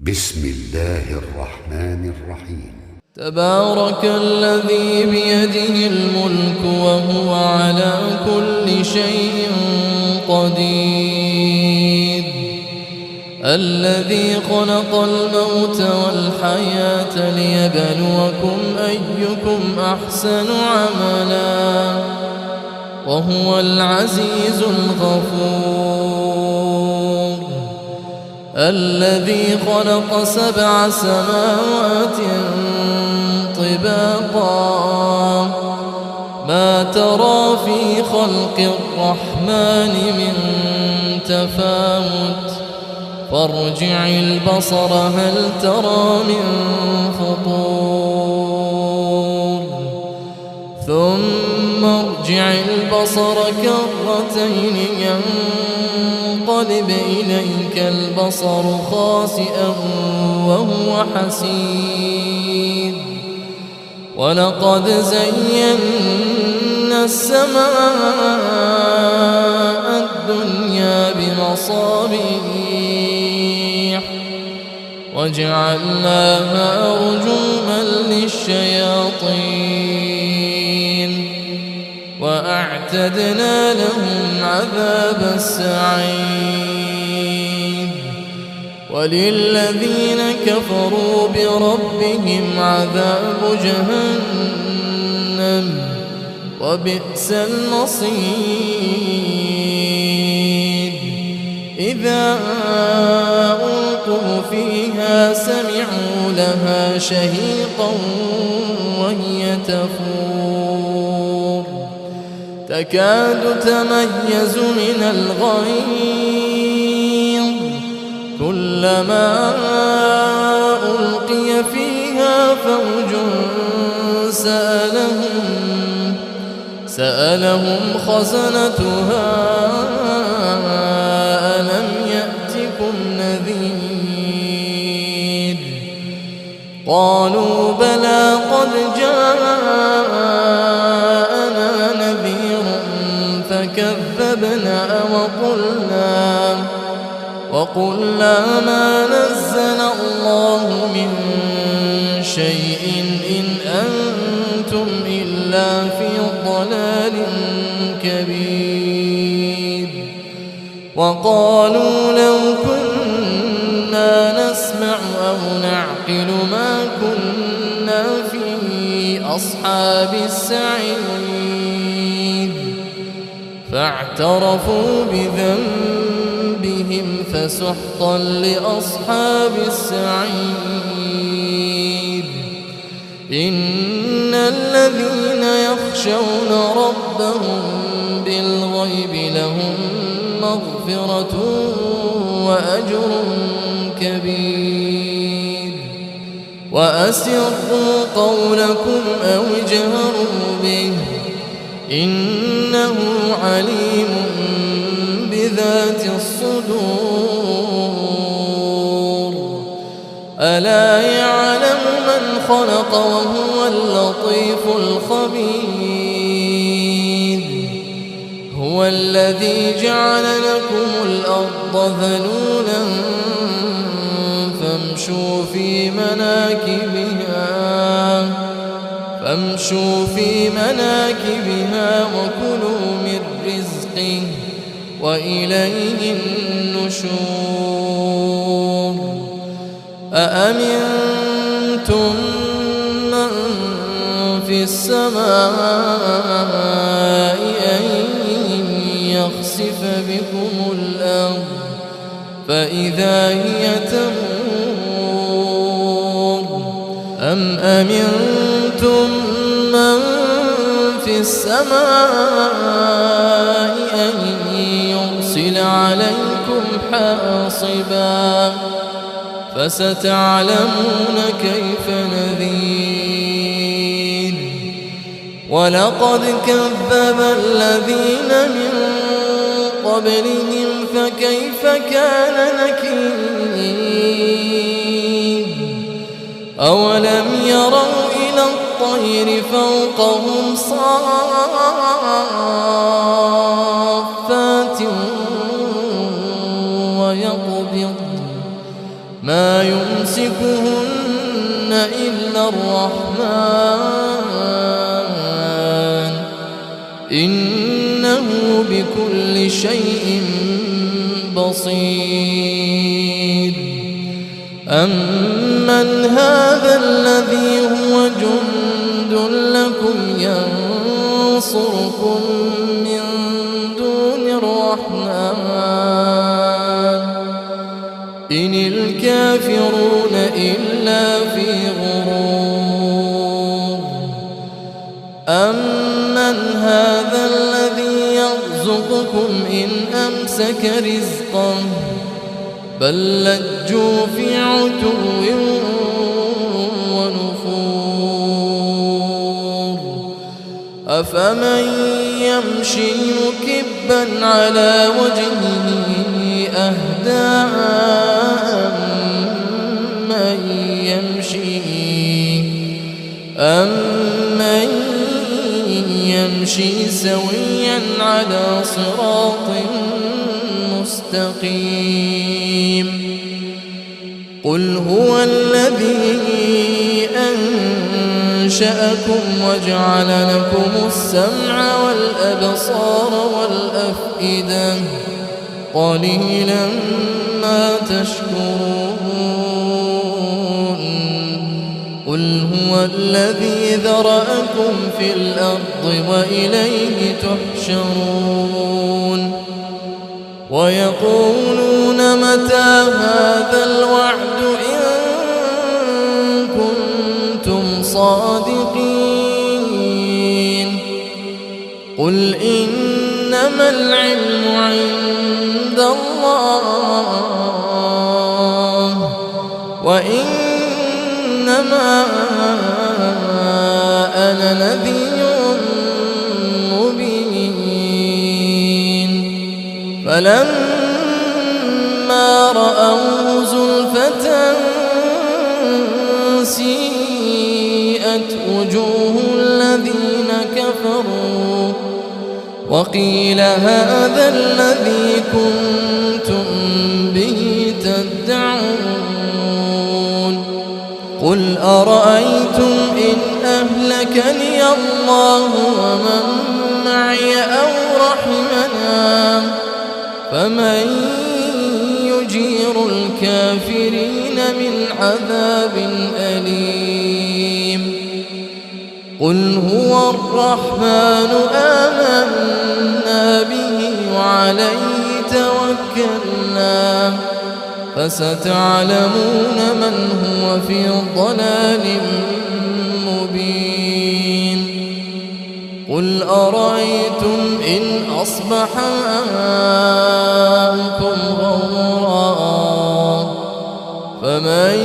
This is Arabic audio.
بسم الله الرحمن الرحيم. تبارك الذي بيده الملك وهو على كل شيء قدير، الذي خلق الموت والحياة ليبلوكم أيكم أحسن عملا وهو العزيز الغفور، الذي خلق 7 سماوات طباقا ما ترى في خلق الرحمن من تفاوت فارجع البصر هل ترى من فطور ثم ارجع البصر كرتين ينقلب إليك البصر خاسئا وهو حسير، ولقد زينا السماء الدنيا بمصابيح وجعلناها رجوما للشياطين وأعتدنا لهم عذاب السعير، وللذين كفروا بربهم عذاب جهنم وبئس المصير، إذا ألقوا فيها سمعوا لها شهيقا وهي تفور تكاد تميز من الغيظ كلما ألقي فيها فوج سألهم خزنتها ألم يأتكم نذير، قالوا بلى قد جاءنا نذير فكذبنا وقلنا ما نزل الله من شيء إن أنتم إلا في ضلال كبير، وقالوا لو كنا نسمع أو نعقل ما كنا في أصحاب السعير، فاعترفوا بذنبهم فسحقا لأصحاب السعير، إن الذين يخشون ربهم بالغيب لهم مغفرة وأجر كبير، وأسروا قولكم أو اجهروا به إنه عليم بذات الصدور، ألا يعلم من خلق وهو اللطيف الخبير، هو الذي جعل لكم الأرض ذلولا فامشوا في مناكبها وكلوا من رزقه وإليه النشور، أأمنتم من في السماء أن يخسف بكم الأرض فإذا هي تمور، أم أمنتم من في السماء أن يرسل عليكم حاصبا فستعلمون كيف نذير، ولقد كذب الذين من قبلهم فكيف كان نكير، أولم يروا إلى الطير فوقهم صافات ويقبض ما ما يمسكهن إلا الرحمن إنه بكل شيء بصير. أمن هذا الذي هو جند لكم ينصركم من دون الرحمن إن الكافرون إلا في غرور. أمن هذا الذي يرزقكم إن أمسك رزقه بل لجوا في عتو ونفور. أفمن يمشي مكبا على وجهه أهدى أمن يمشي سويا على صراط مستقيم. قل هو الذي أنشأكم وجعل لكم السمع والأبصار والأفئدة قليلا ما تشكرون. قل هو الذي ذرأكم في الأرض وإليه تحشرون. ويقولون متى هذا الوعد إن كنتم صادقين. قل إنما العلم عند الله وإنما أنا نذير مبين. فلما رأوه زلفة سيئت وجوه الذين كفروا وقيل هذا الذي كنتم به تدعون. قل أرأيتم إن أهلكني الله ومن معي أو رحمنا فمن يجير الكافرين من عذاب أليم. قل هو الرحمن آمنا به وعليه توكلنا فستعلمون من هو في ضلال مبين. قل أرأيتم إن أصبح ماؤكم غورا فمن